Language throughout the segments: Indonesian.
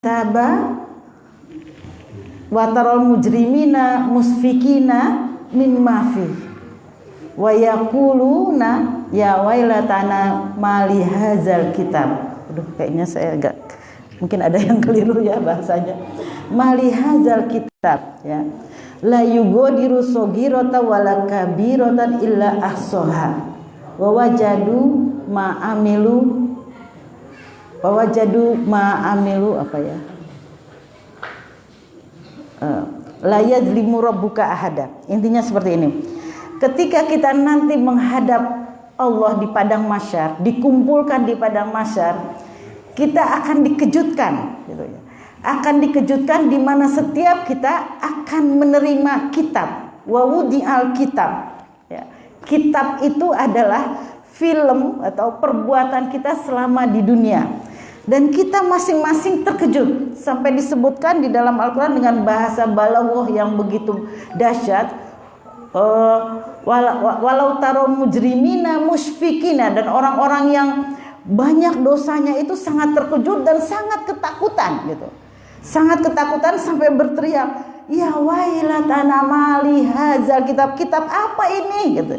Taba wa taral mujrimina musfikina mimma fi wa yaquluna ya wailatana mali hadzal kitab. Aduh, kayaknya saya agak mungkin ada yang keliru ya bahasanya. Mali hadzal kitab ya. La yugadiru saghiratan wala kabiratan illa ahsaha wa wajadu ma amilu apa ya? La yadzlimu rabbuka ahada. Intinya seperti ini. Ketika kita nanti menghadap Allah di padang mahsyar, dikumpulkan di padang mahsyar, kita akan dikejutkan gitu ya. Akan dikejutkan di mana setiap kita akan menerima kitab. Wa wudi'al kitab. Ya. Kitab itu adalah film atau perbuatan kita selama di dunia. Dan kita masing-masing terkejut sampai disebutkan di dalam Al-Quran dengan bahasa balaghah yang begitu dahsyat. Walau taro mujrimina musfikina, dan orang-orang yang banyak dosanya itu sangat terkejut dan sangat ketakutan gitu. Sangat ketakutan sampai berteriak, ya wailatana mali hadzal kitab, kitab apa ini gitu.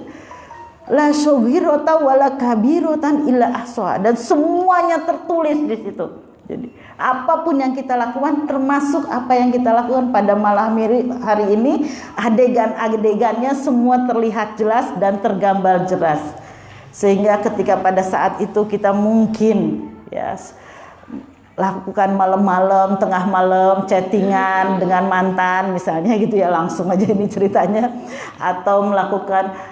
La saghiratan wala kabiratan illa ahsaha, dan semuanya tertulis di situ. Jadi apapun yang kita lakukan, termasuk apa yang kita lakukan pada malam hari ini, adegan-adegannya semua terlihat jelas dan tergambar jelas. Sehingga ketika pada saat itu kita mungkin ya lakukan malam-malam, tengah malam chattingan dengan mantan misalnya gitu ya, langsung aja ini ceritanya, atau melakukan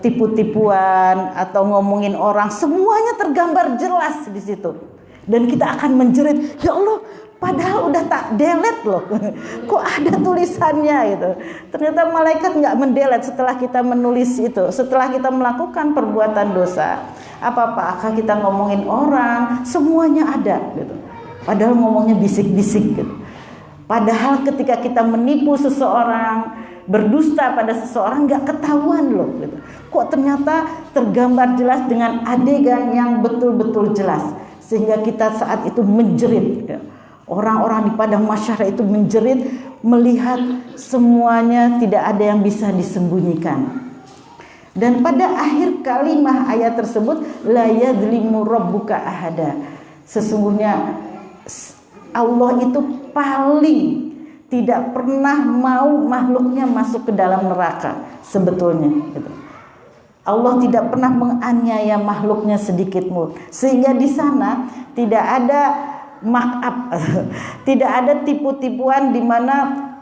tipu-tipuan atau ngomongin orang, semuanya tergambar jelas di situ. Dan kita akan menjerit, ya Allah, padahal udah tak delete loh, kok ada tulisannya gitu. Ternyata malaikat nggak mendelete setelah kita menulis itu, setelah kita melakukan perbuatan dosa. Apa-apa kita ngomongin orang, semuanya ada gitu. Padahal ngomongnya bisik-bisik gitu. Padahal ketika kita menipu seseorang, berdusta pada seseorang, nggak ketahuan loh gitu. Kok ternyata tergambar jelas dengan adegan yang betul-betul jelas, sehingga kita saat itu menjerit ya. Orang-orang di padang mahsyar itu menjerit melihat semuanya, tidak ada yang bisa disembunyikan. Dan pada akhir kalimah ayat tersebut, la yadzlimu rabbuka ahada, sesungguhnya Allah itu paling tidak pernah mau makhluknya masuk ke dalam neraka sebetulnya gitu. Allah tidak pernah menganiaya makhluknya sedikit pun, sehingga di sana tidak ada markup, tidak ada tipu-tipuan di mana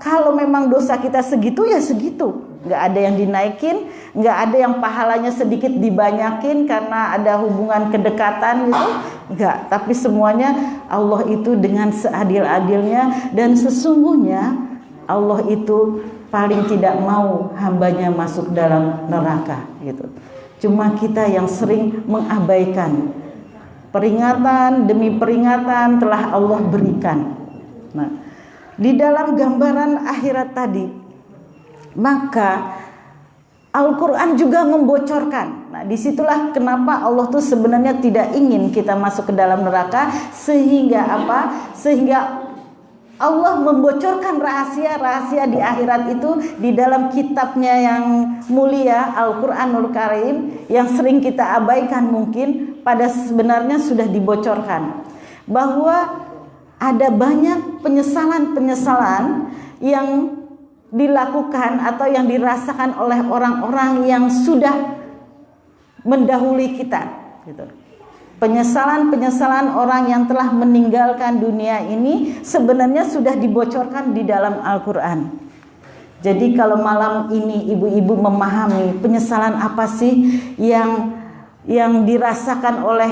kalau memang dosa kita segitu ya segitu, nggak ada yang dinaikin, nggak ada yang pahalanya sedikit dibanyakin karena ada hubungan kedekatan gitu, nggak. Tapi semuanya Allah itu dengan seadil-adilnya, dan sesungguhnya Allah itu paling tidak mau hambanya masuk dalam neraka gitu. Cuma kita yang sering mengabaikan. Peringatan demi peringatan telah Allah berikan. Nah, di dalam gambaran akhirat tadi, maka Al-Quran juga membocorkan. Nah, disitulah kenapa Allah tuh sebenarnya tidak ingin kita masuk ke dalam neraka. Sehingga apa? Sehingga Allah membocorkan rahasia-rahasia di akhirat itu di dalam kitabnya yang mulia, Al-Quranul Karim, yang sering kita abaikan mungkin, pada sebenarnya sudah dibocorkan. Bahwa ada banyak penyesalan-penyesalan yang dilakukan atau yang dirasakan oleh orang-orang yang sudah mendahului kita gitu. Penyesalan-penyesalan orang yang telah meninggalkan dunia ini sebenarnya sudah dibocorkan di dalam Al-Quran. Jadi kalau malam ini ibu-ibu memahami penyesalan apa sih yang dirasakan oleh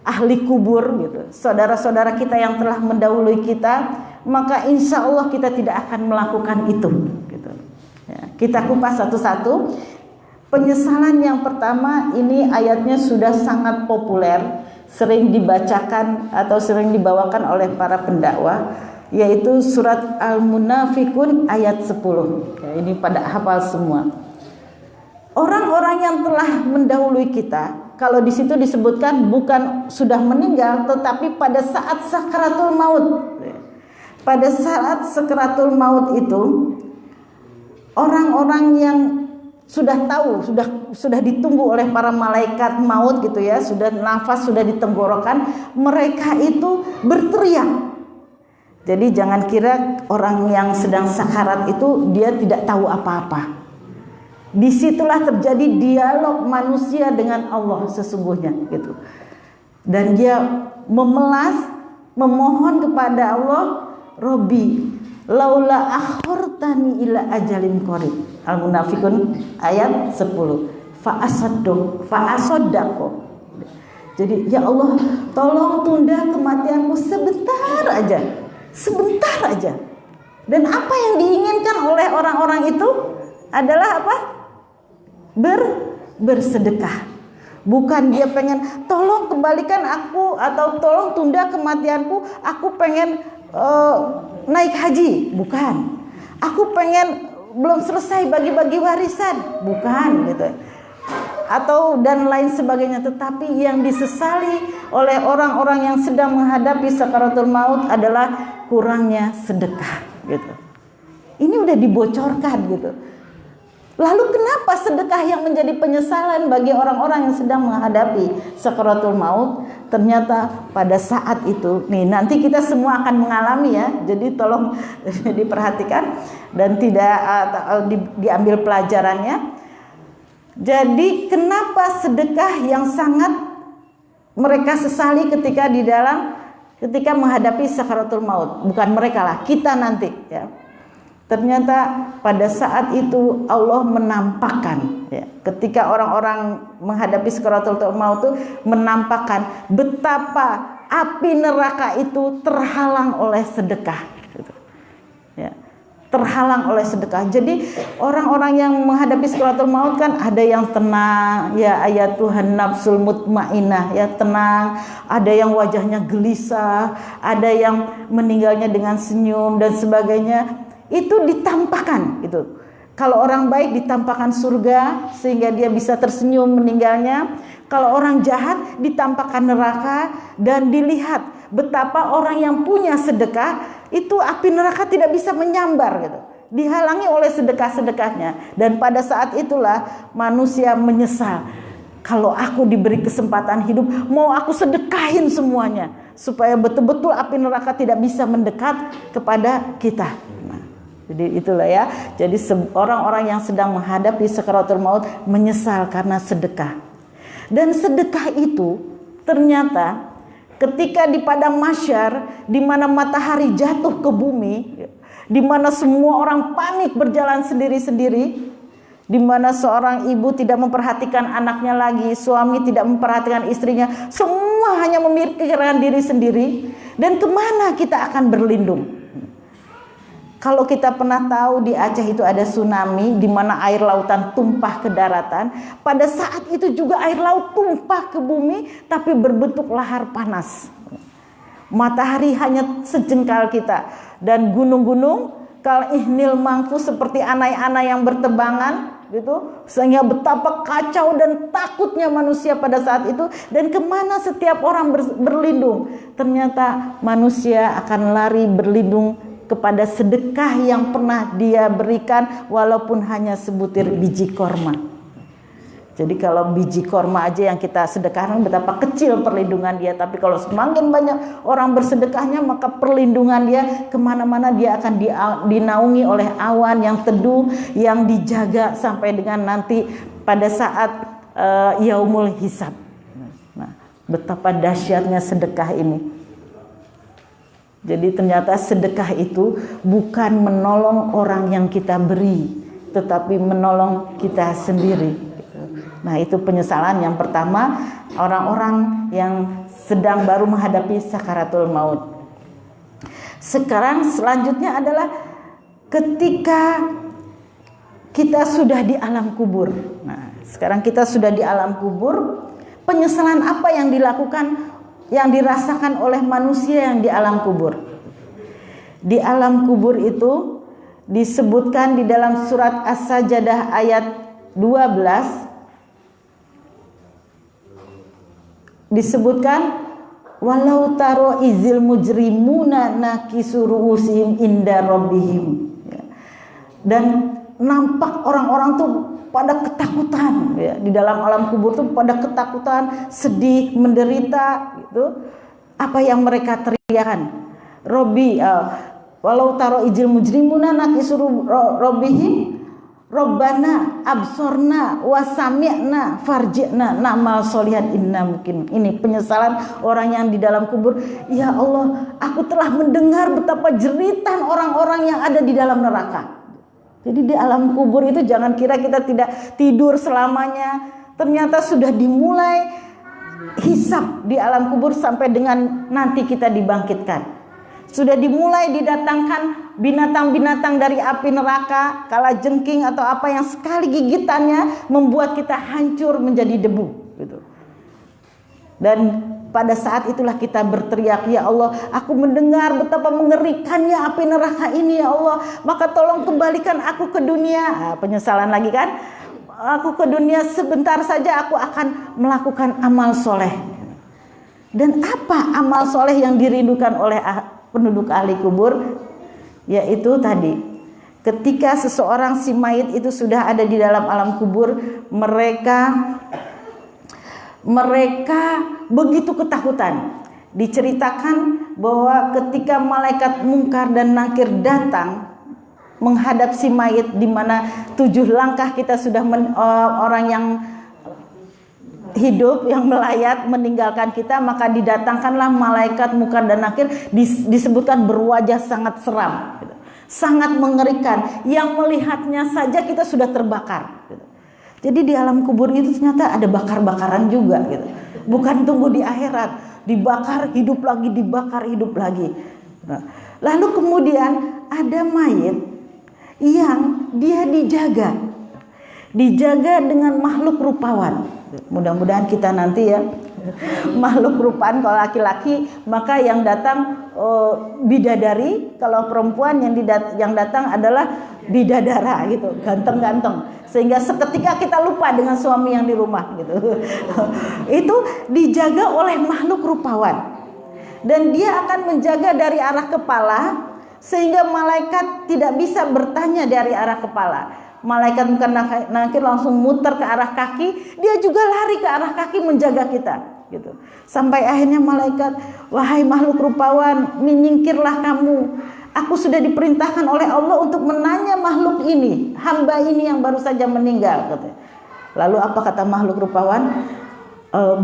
ahli kubur gitu, saudara-saudara kita yang telah mendahului kita, maka insya Allah kita tidak akan melakukan itu gitu. Ya, kita kupas satu-satu. Penyesalan yang pertama ini ayatnya sudah sangat populer, sering dibacakan atau sering dibawakan oleh para pendakwah, yaitu surat Al-Munafikun ayat 10. Ya, ini pada hafal semua. Orang-orang yang telah mendahului kita, kalau di situ disebutkan bukan sudah meninggal, tetapi pada saat sakaratul maut. pada saat sakaratul maut itu, orang-orang yang sudah tahu, sudah ditunggu oleh para malaikat maut gitu ya, sudah nafas sudah ditenggorokan, mereka itu berteriak. Jadi jangan kira orang yang sedang sakarat itu dia tidak tahu apa-apa. Disitulah terjadi dialog manusia dengan Allah sesungguhnya gitu. Dan dia memohon kepada Allah, Robbi laula akhortani ila ajalin qarib. Al-Munafikun ayat 10. Fa'asaddaqo. Jadi ya Allah, tolong tunda kematianku sebentar aja. Sebentar aja. Dan apa yang diinginkan oleh orang-orang itu adalah apa? Bersedekah. Bukan dia pengen tolong kembalikan aku atau tolong tunda kematianku, aku pengen naik haji, bukan. Aku pengen belum selesai bagi-bagi warisan, bukan gitu. Atau dan lain sebagainya. Tetapi yang disesali oleh orang-orang yang sedang menghadapi sakaratul maut adalah kurangnya sedekah gitu. Ini udah dibocorkan gitu. Lalu kenapa sedekah yang menjadi penyesalan bagi orang-orang yang sedang menghadapi sakaratul maut? Ternyata pada saat itu, nih nanti kita semua akan mengalami ya. Jadi tolong diperhatikan dan tidak diambil pelajarannya. Jadi kenapa sedekah yang sangat mereka sesali ketika menghadapi sakaratul maut? Bukan mereka lah, kita nanti ya. Ternyata pada saat itu Allah menampakkan ya, ketika orang-orang menghadapi sakaratul maut itu menampakkan betapa api neraka itu terhalang oleh sedekah gitu. Ya. Terhalang oleh sedekah. Jadi orang-orang yang menghadapi sakaratul maut kan ada yang tenang, ya ayat Tuhan nafsul mutmainnah, ya tenang, ada yang wajahnya gelisah, ada yang meninggalnya dengan senyum dan sebagainya. Itu ditampakkan gitu. Kalau orang baik ditampakkan surga sehingga dia bisa tersenyum meninggalnya. Kalau orang jahat ditampakkan neraka dan dilihat betapa orang yang punya sedekah itu api neraka tidak bisa menyambar gitu. Dihalangi oleh sedekah-sedekahnya. Dan pada saat itulah manusia menyesal. Kalau aku diberi kesempatan hidup, mau aku sedekahin semuanya supaya betul-betul api neraka tidak bisa mendekat kepada kita. Jadi itulah ya. Jadi orang-orang yang sedang menghadapi sakaratul maut menyesal karena sedekah. Dan sedekah itu ternyata ketika di padang mahsyar, di mana matahari jatuh ke bumi, di mana semua orang panik berjalan sendiri-sendiri, di mana seorang ibu tidak memperhatikan anaknya lagi, suami tidak memperhatikan istrinya, semua hanya memikirkan diri sendiri. Dan kemana kita akan berlindung? Kalau kita pernah tahu di Aceh itu ada tsunami di mana air lautan tumpah ke daratan. Pada saat itu juga air laut tumpah ke bumi tapi berbentuk lahar panas. Matahari hanya sejengkal kita dan gunung-gunung kal ihnil mangfu seperti anai-anai yang bertebangan gitu, sehingga betapa kacau dan takutnya manusia pada saat itu. Dan kemana setiap orang berlindung? Ternyata manusia akan lari berlindung kepada sedekah yang pernah dia berikan walaupun hanya sebutir biji korma. Jadi kalau biji korma aja yang kita sedekahkan betapa kecil perlindungan dia. Tapi kalau semakin banyak orang bersedekahnya maka perlindungan dia kemana-mana, dia akan dinaungi oleh awan yang teduh, yang dijaga sampai dengan nanti pada saat yaumul hisab. Nah, betapa dahsyatnya sedekah ini. Jadi ternyata sedekah itu bukan menolong orang yang kita beri, tetapi menolong kita sendiri. Nah itu penyesalan yang pertama orang-orang yang sedang baru menghadapi sakaratul maut. Sekarang selanjutnya adalah ketika kita sudah di alam kubur. Nah sekarang kita sudah di alam kubur, penyesalan apa yang dilakukan, yang dirasakan oleh manusia yang di alam kubur. Di alam kubur itu disebutkan di dalam surat As-Sajdah ayat 12, disebutkan walau taro izil mujrimuna nakisu ru'usihim inda rabbihim. Ya. Dan nampak orang-orang tuh pada ketakutan, ya, di dalam alam kubur tuh pada ketakutan, sedih, menderita gitu. Apa yang mereka teriakan? Robbi, walau taro izil mujrimuna nakisu rabbihim Robbana absorna wasami'na farji'na na'mal solihan inna mungkin. Ini penyesalan orang yang di dalam kubur. Ya Allah, aku telah mendengar betapa jeritan orang-orang yang ada di dalam neraka. Jadi di alam kubur itu jangan kira kita tidak tidur selamanya. Ternyata sudah dimulai hisab di alam kubur sampai dengan nanti kita dibangkitkan. Sudah dimulai didatangkan binatang-binatang dari api neraka, kalajengking atau apa yang sekali gigitannya membuat kita hancur menjadi debu gitu. Dan pada saat itulah kita berteriak, ya Allah, aku mendengar betapa mengerikannya api neraka ini ya Allah, maka tolong kembalikan aku ke dunia. Penyesalan lagi kan, aku ke dunia sebentar saja, aku akan melakukan amal soleh. Dan apa amal soleh yang dirindukan oleh penduduk ahli kubur? Yaitu tadi, ketika seseorang si mayit itu sudah ada di dalam alam kubur, mereka begitu ketakutan. Diceritakan bahwa ketika malaikat Munkar dan Nakir datang menghadap si mayit, di mana 7 langkah kita sudah orang yang hidup yang melayat meninggalkan kita, maka didatangkanlah malaikat Munkar dan Nakir, disebutkan berwajah sangat seram, sangat mengerikan, yang melihatnya saja kita sudah terbakar. Jadi di alam kubur itu ternyata ada bakar-bakaran juga gitu. Bukan tunggu di akhirat, dibakar hidup lagi, dibakar hidup lagi. Nah, lalu kemudian ada mayit yang dia dijaga dengan makhluk rupawan. Mudah-mudahan kita nanti ya makhluk rupaan. Kalau laki-laki maka yang datang bidadari, kalau perempuan yang datang adalah bidadara gitu, ganteng-ganteng, sehingga seketika kita lupa dengan suami yang di rumah gitu. Itu dijaga oleh makhluk rupawan, dan dia akan menjaga dari arah kepala sehingga malaikat tidak bisa bertanya dari arah kepala. Malaikat Munkar Nakir langsung muter ke arah kaki, dia juga lari ke arah kaki menjaga kita gitu. Sampai akhirnya malaikat, wahai makhluk rupawan, menyingkirlah kamu. Aku sudah diperintahkan oleh Allah untuk menanya makhluk ini, hamba ini yang baru saja meninggal katanya. Lalu apa kata makhluk rupawan?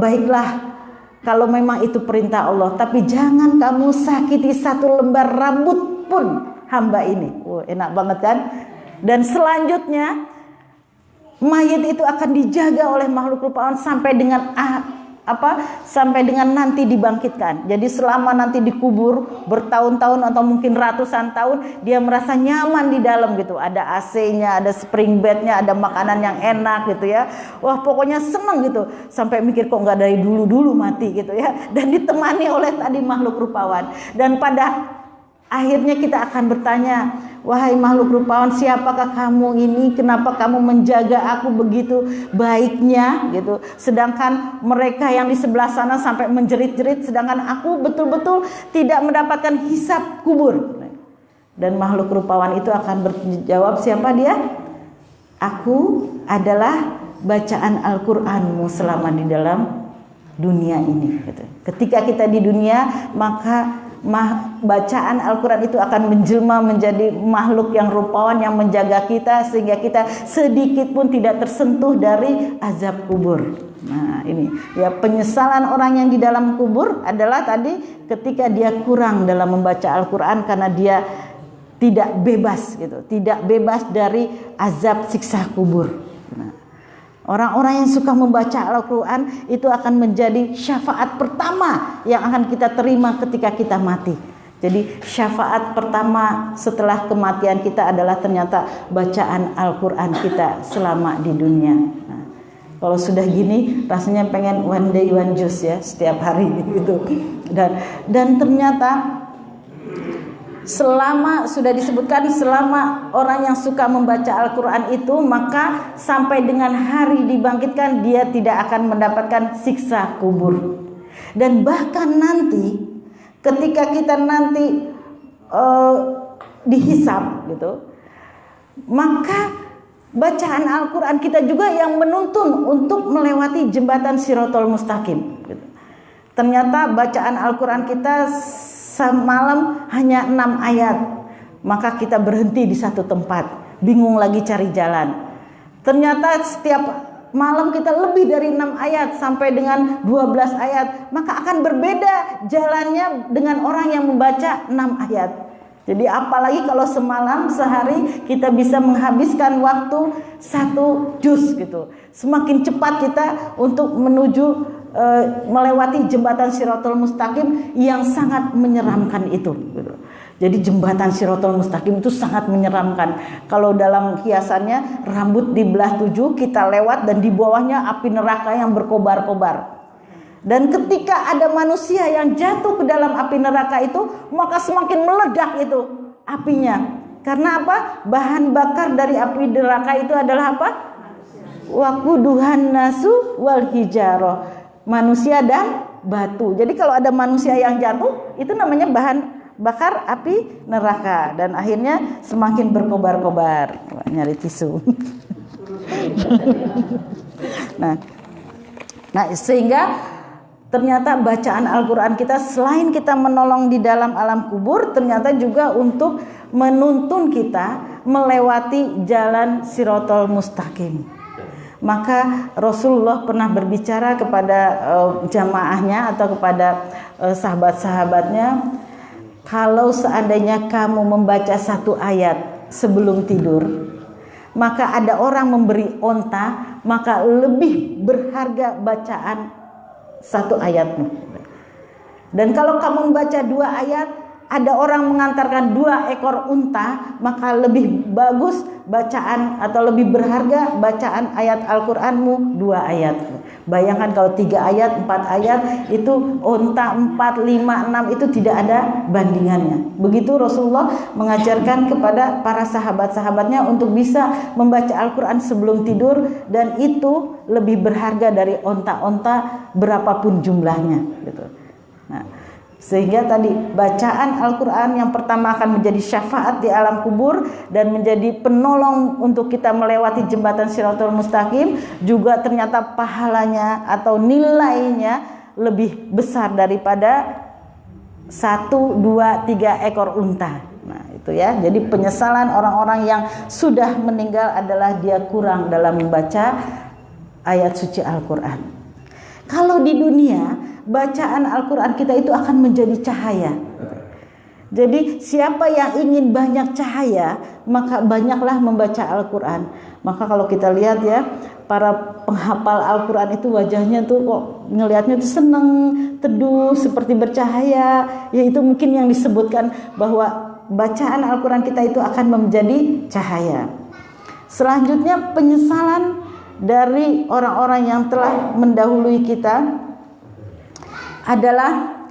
Baiklah, kalau memang itu perintah Allah, tapi jangan kamu sakiti satu lembar rambut pun hamba ini. Enak banget kan? Dan selanjutnya mayit itu akan dijaga oleh makhluk rupawan sampai dengan sampai dengan nanti dibangkitkan. Jadi selama nanti dikubur bertahun-tahun atau mungkin ratusan tahun, dia merasa nyaman di dalam gitu. Ada AC-nya, ada spring bed-nya, ada makanan yang enak gitu ya. Wah, pokoknya seneng gitu. Sampai mikir kok nggak dari dulu-dulu mati gitu ya. Dan ditemani oleh tadi makhluk rupawan. Dan pada akhirnya kita akan bertanya, wahai makhluk rupawan, siapakah kamu ini? Kenapa kamu menjaga aku begitu baiknya gitu? Sedangkan mereka yang di sebelah sana sampai menjerit-jerit, sedangkan aku betul-betul tidak mendapatkan hisab kubur. Dan makhluk rupawan itu akan berjawab, siapa dia? Aku adalah bacaan Al-Qur'anmu selama di dalam dunia ini gitu. Ketika kita di dunia, maka bacaan Al-Quran itu akan menjelma menjadi makhluk yang rupawan yang menjaga kita, sehingga kita sedikit pun tidak tersentuh dari azab kubur. Nah ini ya, penyesalan orang yang di dalam kubur adalah tadi ketika dia kurang dalam membaca Al-Quran, karena dia tidak bebas gitu, tidak bebas dari azab siksa kubur. Orang-orang yang suka membaca Al-Quran itu akan menjadi syafaat pertama yang akan kita terima ketika kita mati. Jadi syafaat pertama setelah kematian kita adalah ternyata bacaan Al-Quran kita selama di dunia. Nah, kalau sudah gini rasanya pengen one day one juice ya, setiap hari gitu. Dan ternyata selama sudah disebutkan, selama orang yang suka membaca Al-Quran itu, maka sampai dengan hari dibangkitkan dia tidak akan mendapatkan siksa kubur. Dan bahkan nanti ketika kita nanti dihisab gitu, maka bacaan Al-Quran kita juga yang menuntun untuk melewati jembatan Shirathul Mustaqim gitu. Ternyata bacaan Al-Quran kita semalam hanya 6 ayat, maka kita berhenti di satu tempat, bingung lagi cari jalan. Ternyata setiap malam kita lebih dari 6 ayat sampai dengan 12 ayat, maka akan berbeda jalannya dengan orang yang membaca 6 ayat. Jadi apalagi kalau semalam sehari kita bisa menghabiskan waktu 1 juz gitu. Semakin cepat kita untuk menuju melewati jembatan Shirathul Mustaqim yang sangat menyeramkan itu gitu. Jadi jembatan Shirathul Mustaqim itu sangat menyeramkan. Kalau dalam hiasannya rambut dibelah 7, kita lewat dan di bawahnya api neraka yang berkobar-kobar. Dan ketika ada manusia yang jatuh ke dalam api neraka itu, maka semakin meledak itu apinya. Karena apa? Bahan bakar dari api neraka itu adalah apa? Waquduhan nasu wal hijarah. Manusia dan batu. Jadi kalau ada manusia yang jatuh, itu namanya bahan bakar api neraka. Dan akhirnya semakin berkobar-kobar. Nyari tisu. Nah, sehingga ternyata bacaan Al-Quran kita selain kita menolong di dalam alam kubur, ternyata juga untuk menuntun kita melewati jalan Shirathul Mustaqim. Maka Rasulullah pernah berbicara kepada jamaahnya atau kepada sahabat-sahabatnya, kalau seandainya kamu membaca 1 ayat sebelum tidur, maka ada orang memberi onta, maka lebih berharga bacaan 1 ayatmu. Dan kalau kamu membaca 2 ayat, ada orang mengantarkan 2 ekor unta, maka lebih bagus bacaan atau lebih berharga bacaan ayat Al-Quranmu 2 ayat. Bayangkan kalau 3 ayat, 4 ayat, itu unta 4, 5, 6 itu tidak ada bandingannya. Begitu Rasulullah mengajarkan kepada para sahabat-sahabatnya untuk bisa membaca Al-Quran sebelum tidur, dan itu lebih berharga dari onta-onta berapapun jumlahnya gitu. Nah, sehingga tadi bacaan Al-Quran yang pertama akan menjadi syafaat di alam kubur dan menjadi penolong untuk kita melewati jembatan Shirathul Mustaqim, juga ternyata pahalanya atau nilainya lebih besar daripada 1, 2, 3 ekor unta. Nah itu ya, jadi penyesalan orang-orang yang sudah meninggal adalah dia kurang dalam membaca ayat suci Al-Quran. Kalau di dunia bacaan Al-Quran kita itu akan menjadi cahaya. Jadi siapa yang ingin banyak cahaya, maka banyaklah membaca Al-Quran. Maka kalau kita lihat ya, para penghafal Al-Quran itu wajahnya tuh kok ngelihatnya tuh seneng, teduh, seperti bercahaya. Ya itu mungkin yang disebutkan bahwa bacaan Al-Quran kita itu akan menjadi cahaya. Selanjutnya penyesalan dari orang-orang yang telah mendahului kita adalah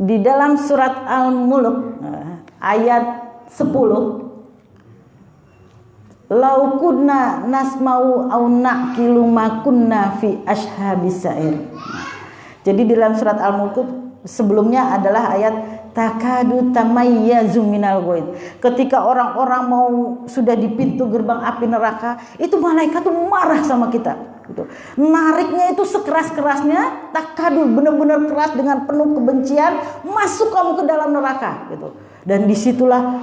di dalam surat Al-Mulk ayat 10, lau kunna nasma'u au naqilu ma kunna fi ashabis sa'ir. Jadi di dalam surat Al-Mulk sebelumnya adalah ayat takadu tamayyazu minal ghaid. Ketika orang-orang mau sudah di pintu gerbang api neraka, itu malaikat tuh marah sama kita gitu. Nariknya itu sekeras-kerasnya, takadu, benar-benar keras dengan penuh kebencian, masuk kamu ke dalam neraka gitu. Dan disitulah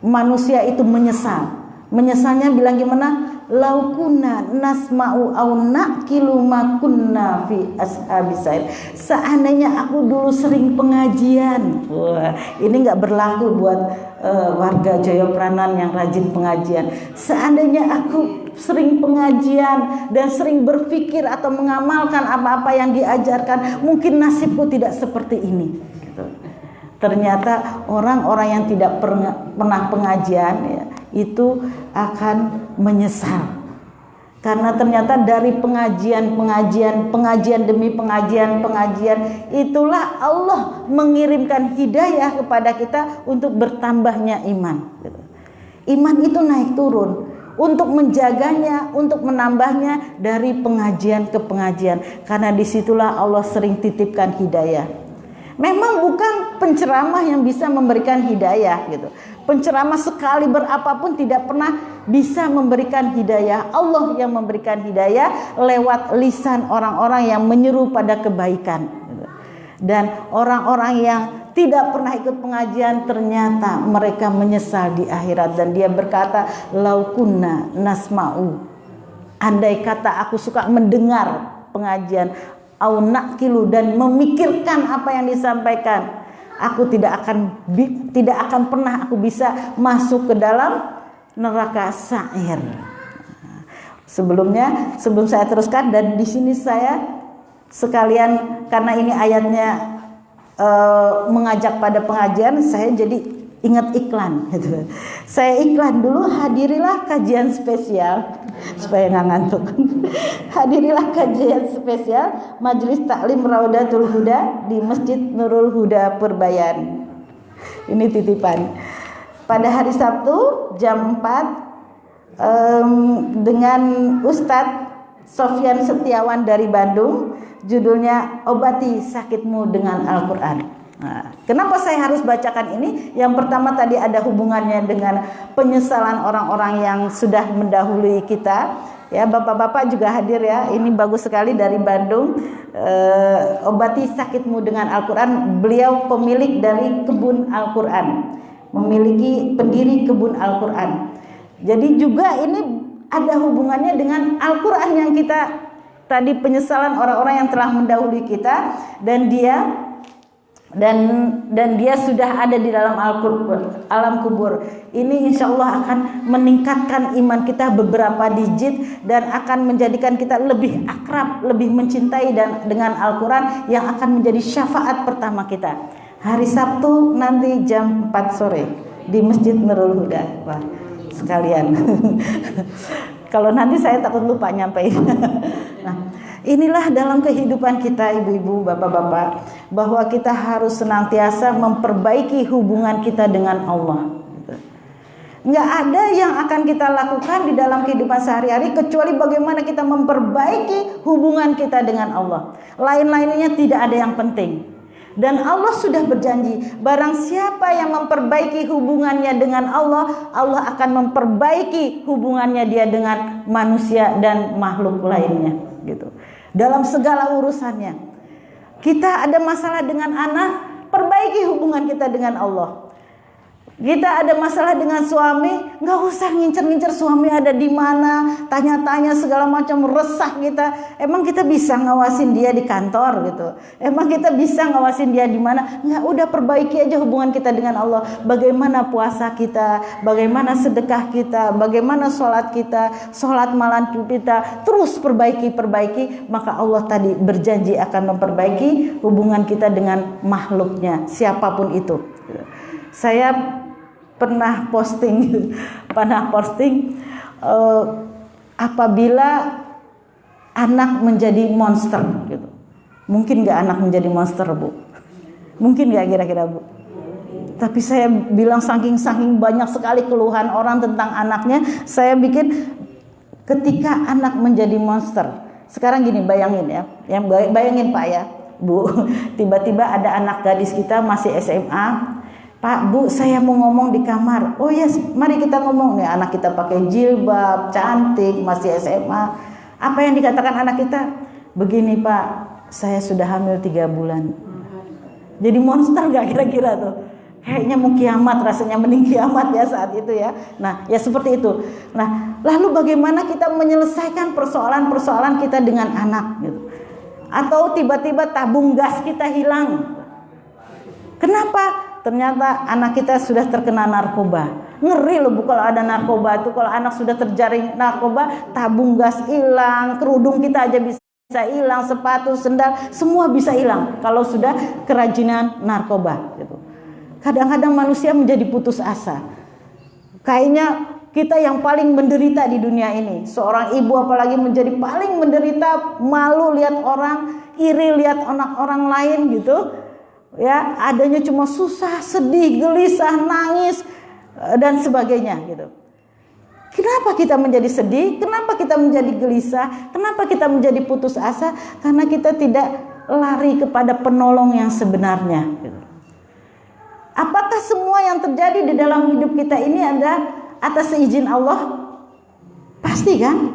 manusia itu menyesal. Menyesalnya bilang gimana? Laukuna nasma'u au naqilu ma kunna fi ashabis sa'ir. Seandainya aku dulu sering pengajian. Wah, ini enggak berlaku buat warga Jayapranan yang rajin pengajian. Seandainya aku sering pengajian dan sering berpikir atau mengamalkan apa-apa yang diajarkan, mungkin nasibku tidak seperti ini gitu. Ternyata orang-orang yang tidak pernah pengajian ya, itu akan menyesal. Karena ternyata dari pengajian demi pengajian, itulah Allah mengirimkan hidayah kepada kita untuk bertambahnya iman. Iman itu naik turun. untuk menjaganya, untuk menambahnya dari pengajian ke pengajian. Karena disitulah Allah sering titipkan hidayah. Memang bukan penceramah yang bisa memberikan hidayah gitu. Penceramah sekali berapapun tidak pernah bisa memberikan hidayah. Allah yang memberikan hidayah lewat lisan orang-orang yang menyeru pada kebaikan gitu. Dan orang-orang yang tidak pernah ikut pengajian ternyata mereka menyesal di akhirat. Dan dia berkata, laukunna nasma'u, andai kata aku suka mendengar pengajian, au nakilu, dan memikirkan apa yang disampaikan, aku tidak akan pernah aku bisa masuk ke dalam neraka sa'ir. Sebelum saya teruskan, dan di sini saya sekalian karena ini ayatnya mengajak pada pengajian, saya jadi ingat iklan gitu. Saya iklan dulu, hadirilah kajian spesial supaya nggak ngantuk. Hadirilah kajian spesial Majelis Taklim Raudatul Huda di Masjid Nurul Huda Purbayan. Ini titipan. Pada hari Sabtu jam 4 dengan Ustadz Sofyan Setiawan dari Bandung. Judulnya Obati Sakitmu dengan Al-Quran. Nah, kenapa saya harus bacakan ini? Yang pertama tadi ada hubungannya dengan penyesalan orang-orang yang sudah mendahului kita. Ya, bapak-bapak juga hadir ya. Ini bagus sekali dari Bandung. Obati sakitmu dengan Al-Quran. Beliau pemilik dari kebun Al-Quran, memiliki pendiri kebun Al-Quran. Jadi juga ini ada hubungannya dengan Al-Quran yang kita tadi, penyesalan orang-orang yang telah mendahului kita, dan dia sudah ada di dalam alam kubur. Ini insya Allah akan meningkatkan iman kita beberapa digit dan akan menjadikan kita lebih akrab, lebih mencintai dengan Al-Quran yang akan menjadi syafaat pertama kita. Hari Sabtu nanti jam 4 sore di Masjid Nurul Huda. Wah, sekalian. Kalau nanti saya takut lupa nyampein. Nah, inilah dalam kehidupan kita ibu-ibu, bapak-bapak, bahwa kita harus senantiasa memperbaiki hubungan kita dengan Allah. Nggak ada yang akan kita lakukan di dalam kehidupan sehari-hari kecuali bagaimana kita memperbaiki hubungan kita dengan Allah. Lain-lainnya tidak ada yang penting. Dan Allah sudah berjanji, barang siapa yang memperbaiki hubungannya dengan Allah, Allah akan memperbaiki hubungannya dia dengan manusia dan makhluk lainnya gitu. Dalam segala urusannya. Kita ada masalah dengan anak, perbaiki hubungan kita dengan Allah. Kita ada masalah dengan suami, nggak usah ngincer-ngincer suami ada di mana, tanya-tanya segala macam, resah kita. Emang kita bisa ngawasin dia di kantor gitu? Emang kita bisa ngawasin dia di mana? Nggak, udah perbaiki aja hubungan kita dengan Allah. Bagaimana puasa kita, bagaimana sedekah kita, bagaimana sholat kita, sholat malam kita, terus perbaiki. Maka Allah tadi berjanji akan memperbaiki hubungan kita dengan makhluknya, siapapun itu. Saya pernah posting apabila anak menjadi monster gitu. Mungkin nggak anak menjadi monster, Bu? Mungkin nggak kira-kira, Bu? Tapi saya bilang saking banyak sekali keluhan orang tentang anaknya, saya bikin ketika anak menjadi monster. Sekarang gini, bayangin ya, bayangin Pak ya, Bu, tiba-tiba ada anak gadis kita masih SMA. Pak, Bu, saya mau ngomong di kamar. Oh ya, mari kita ngomong nih. Anak kita pakai jilbab, cantik, masih SMA. Apa yang dikatakan anak kita? Begini Pak, saya sudah hamil 3 bulan. Jadi monster gak kira-kira tuh? Kayaknya mau kiamat, rasanya mending kiamat ya saat itu ya. Nah, ya seperti itu. Nah, lalu bagaimana kita menyelesaikan persoalan-persoalan kita dengan anak gitu? Atau tiba-tiba tabung gas kita hilang. Kenapa? Ternyata anak kita sudah terkena narkoba. Ngeri loh Bu kalau ada narkoba itu. Kalau anak sudah terjaring narkoba, tabung gas hilang, kerudung kita aja bisa hilang, sepatu, sendal, semua bisa hilang kalau sudah kerajinan narkoba gitu. Kadang-kadang manusia menjadi putus asa. Kayaknya kita yang paling menderita di dunia ini. Seorang ibu apalagi menjadi paling menderita, malu lihat orang, iri lihat orang lain gitu. Ya, adanya cuma susah, sedih, gelisah, nangis dan sebagainya gitu. Kenapa kita menjadi sedih? Kenapa kita menjadi gelisah? Kenapa kita menjadi putus asa? Karena kita tidak lari kepada penolong yang sebenarnya. Apakah semua yang terjadi di dalam hidup kita ini ada atas seizin Allah? Pasti kan?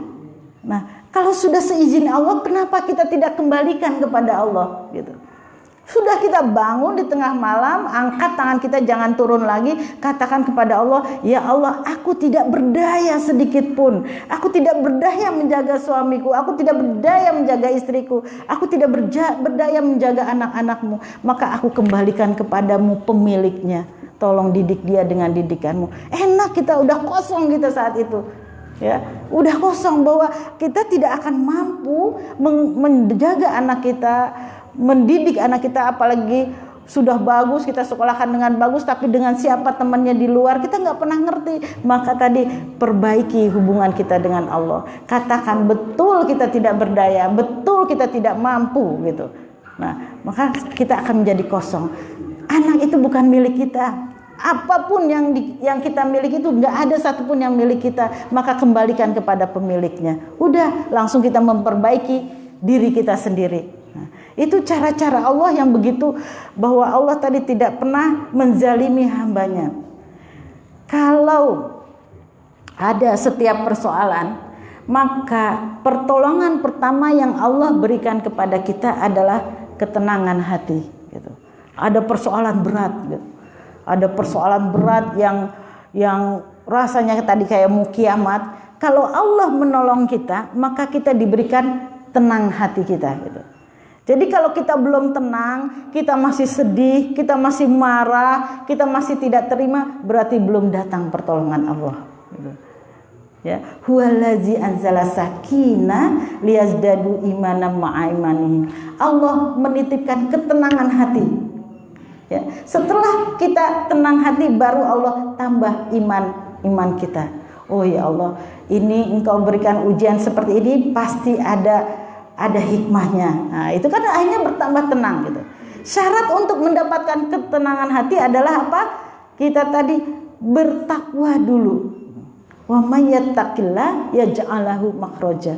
Nah, kalau sudah seizin Allah, kenapa kita tidak kembalikan kepada Allah? Gitu. Sudah kita bangun di tengah malam, angkat tangan kita, jangan turun lagi, katakan kepada Allah, ya Allah, aku tidak berdaya sedikit pun. Aku tidak berdaya menjaga suamiku, aku tidak berdaya menjaga istriku, aku tidak berdaya menjaga anak-anakmu. Maka aku kembalikan kepadamu pemiliknya. Tolong didik dia dengan didikanmu. Enak, kita udah kosong kita saat itu. Ya, udah kosong bahwa kita tidak akan mampu menjaga anak kita, mendidik anak kita, apalagi sudah bagus, kita sekolahkan dengan bagus, tapi dengan siapa temannya di luar kita nggak pernah ngerti. Maka tadi perbaiki hubungan kita dengan Allah. Katakan betul kita tidak berdaya, betul kita tidak mampu gitu. Nah, maka kita akan menjadi kosong. Anak itu bukan milik kita. Apapun yang kita miliki itu nggak ada satupun yang milik kita. Maka kembalikan kepada pemiliknya. Udah, langsung kita memperbaiki diri kita sendiri. Nah, itu cara-cara Allah yang begitu, bahwa Allah tadi tidak pernah menzalimi hambanya. Kalau ada setiap persoalan, maka pertolongan pertama yang Allah berikan kepada kita adalah ketenangan hati. Gitu. Ada persoalan berat, gitu. Ada persoalan berat yang rasanya tadi kayak mau kiamat. Kalau Allah menolong kita, maka kita diberikan tenang hati kita. Gitu. Jadi kalau kita belum tenang, kita masih sedih, kita masih marah, kita masih tidak terima, berarti belum datang pertolongan Allah. Gitu. Ya, huwallazi anzala sakinah liyazdadu imanan ma'a imanihim. Allah menitipkan ketenangan hati. Ya, setelah kita tenang hati, baru Allah tambah iman kita. Oh ya Allah, ini Engkau berikan ujian seperti ini, pasti ada hikmahnya. Nah, itu kan akhirnya bertambah tenang gitu. Syarat untuk mendapatkan ketenangan hati adalah apa? Kita tadi bertakwa dulu. Wa may yattaqillah yaj'al lahu makhraja.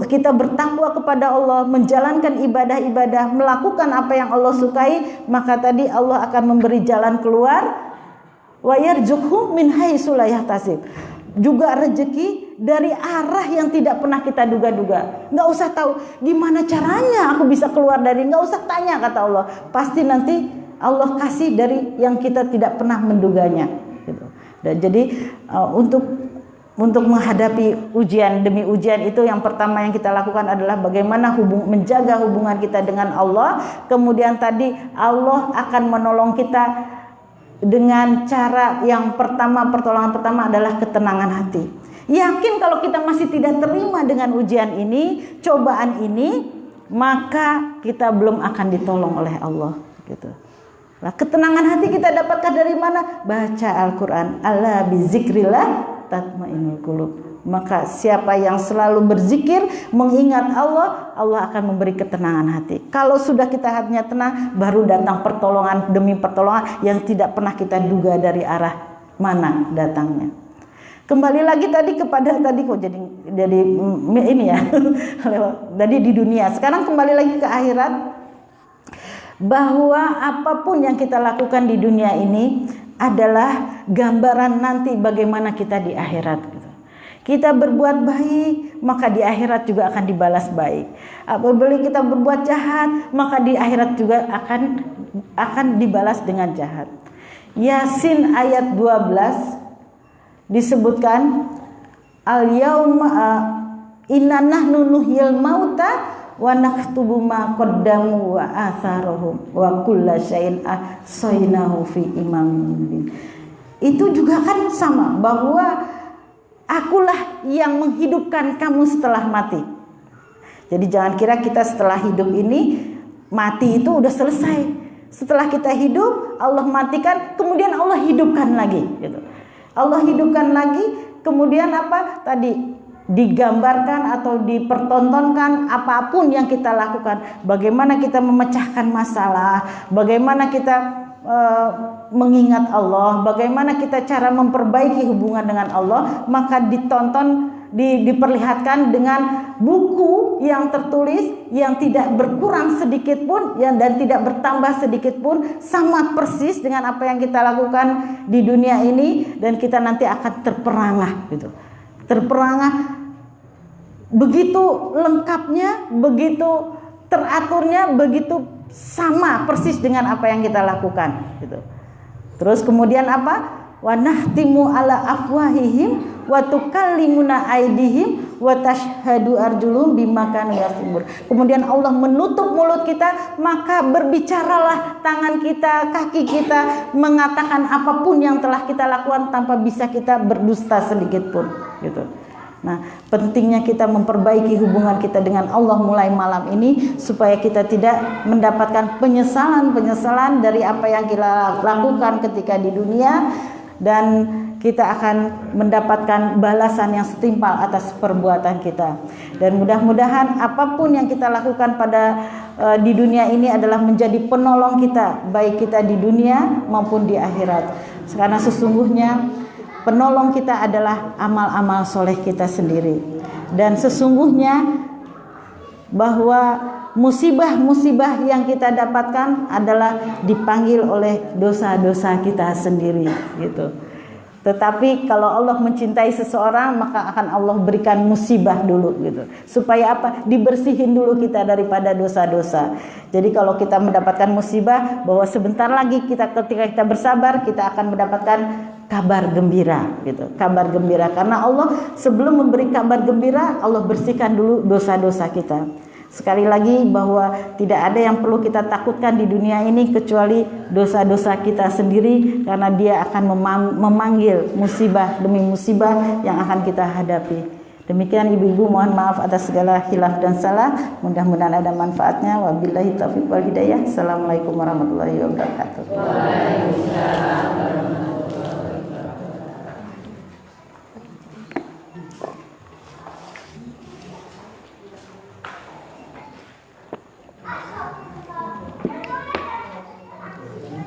Kita bertakwa kepada Allah, menjalankan ibadah-ibadah, melakukan apa yang Allah sukai, maka tadi Allah akan memberi jalan keluar. Wa yarzuqhu min haitsu la yahtasib. Juga rezeki dari arah yang tidak pernah kita duga-duga. Nggak usah tahu gimana caranya aku bisa keluar dari, nggak usah tanya, kata Allah. Pasti nanti Allah kasih dari yang kita tidak pernah menduganya. Gitu. Dan jadi untuk menghadapi ujian demi ujian itu, yang pertama yang kita lakukan adalah bagaimana menjaga hubungan kita dengan Allah. Kemudian tadi Allah akan menolong kita dengan cara yang pertama, pertolongan pertama adalah ketenangan hati. Yakin kalau kita masih tidak terima dengan ujian ini, cobaan ini, maka kita belum akan ditolong oleh Allah. Gitu. Nah, ketenangan hati kita dapatkan dari mana? Baca Al-Quran. Ala bizikrillah tatmainul qulub. Maka siapa yang selalu berzikir, mengingat Allah, Allah akan memberi ketenangan hati. Kalau sudah kita hatinya tenang, baru datang pertolongan demi pertolongan yang tidak pernah kita duga dari arah mana datangnya. Kembali lagi tadi kepada tadi kok jadi ini ya. Tadi di dunia. Sekarang kembali lagi ke akhirat, bahwa apapun yang kita lakukan di dunia ini adalah gambaran nanti bagaimana kita di akhirat. Kita berbuat baik, maka di akhirat juga akan dibalas baik. Apabila kita berbuat jahat, maka di akhirat juga akan dibalas dengan jahat. Yasin ayat 12 disebutkan, al-yauma inna nahnu nuhyil mauta wa naktubu ma qaddamu wa atharuhum wa kulla syai'in ahsaynahu fi imamin mubin. Itu juga kan sama, bahwa akulah yang menghidupkan kamu setelah mati. Jadi jangan kira kita setelah hidup ini, mati itu udah selesai. Setelah kita hidup, Allah matikan, kemudian Allah hidupkan lagi gitu. Allah hidupkan lagi, kemudian apa? Tadi digambarkan atau dipertontonkan apapun yang kita lakukan. Bagaimana kita memecahkan masalah, bagaimana kita mengingat Allah, bagaimana kita cara memperbaiki hubungan dengan Allah, maka diperlihatkan dengan buku yang tertulis yang tidak berkurang sedikit pun dan tidak bertambah sedikit pun, sama persis dengan apa yang kita lakukan di dunia ini, dan kita nanti akan terperangah gitu. Terperangah begitu lengkapnya, begitu teraturnya, begitu sama persis dengan apa yang kita lakukan gitu. Terus kemudian apa? Wa nahtimu ala afwahihim wa tukallimuna aydihim wa tashhadu arjuluhum bima kanu yaksibun. Kemudian Allah menutup mulut kita, maka berbicaralah tangan kita, kaki kita, mengatakan apapun yang telah kita lakukan tanpa bisa kita berdusta sedikit pun gitu. Nah, pentingnya kita memperbaiki hubungan kita dengan Allah mulai malam ini, supaya kita tidak mendapatkan penyesalan-penyesalan dari apa yang kita lakukan ketika di dunia, dan kita akan mendapatkan balasan yang setimpal atas perbuatan kita. Dan mudah-mudahan apapun yang kita lakukan di dunia ini adalah menjadi penolong kita, baik kita di dunia maupun di akhirat. Karena sesungguhnya penolong kita adalah amal-amal soleh kita sendiri. Dan sesungguhnya bahwa musibah-musibah yang kita dapatkan adalah dipanggil oleh dosa-dosa kita sendiri gitu. Tetapi kalau Allah mencintai seseorang, maka akan Allah berikan musibah dulu gitu. Supaya apa? Dibersihin dulu kita daripada dosa-dosa. Jadi kalau kita mendapatkan musibah, bahwa sebentar lagi ketika kita bersabar, kita akan mendapatkan kabar gembira gitu. Kabar gembira, karena Allah sebelum memberi kabar gembira, Allah bersihkan dulu dosa-dosa kita. Sekali lagi bahwa tidak ada yang perlu kita takutkan di dunia ini kecuali dosa-dosa kita sendiri, karena Dia akan memanggil musibah demi musibah yang akan kita hadapi. Demikian ibu-ibu, mohon maaf atas segala khilaf dan salah. Mudah-mudahan ada manfaatnya. Wabillahi taufiq wal hidayah. Assalamualaikum warahmatullahi wabarakatuh. Waalaikumsalam.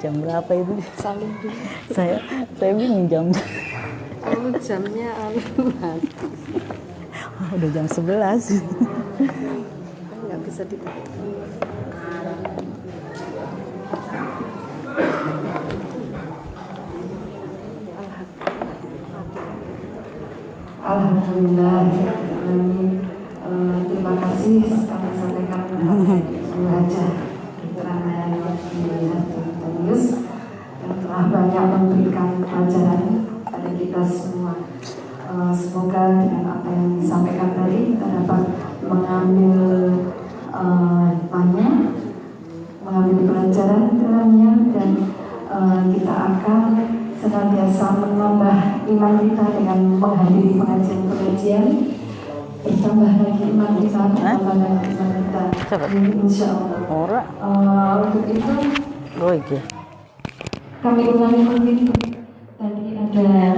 Jam berapa itu? Saling dulu. Saya bingung jam. Oh, jamnya Udah jam 11. nggak bisa dipakai. Alhamdulillah. Terima kasih kami sampaikan Ibu Haja Tamius yang telah banyak memberikan pelajaran pada kita semua. Semoga dengan apa yang disampaikan tadi kita dapat mengambil pelajaran dalamnya, dan kita akan senantiasa menambah iman kita dengan menghadiri pengajian-pengajian. Bertambah lagi iman kita, bertambah lagi iman kita, insya Allah. Untuk itu kami ulangi mungkin tadi ada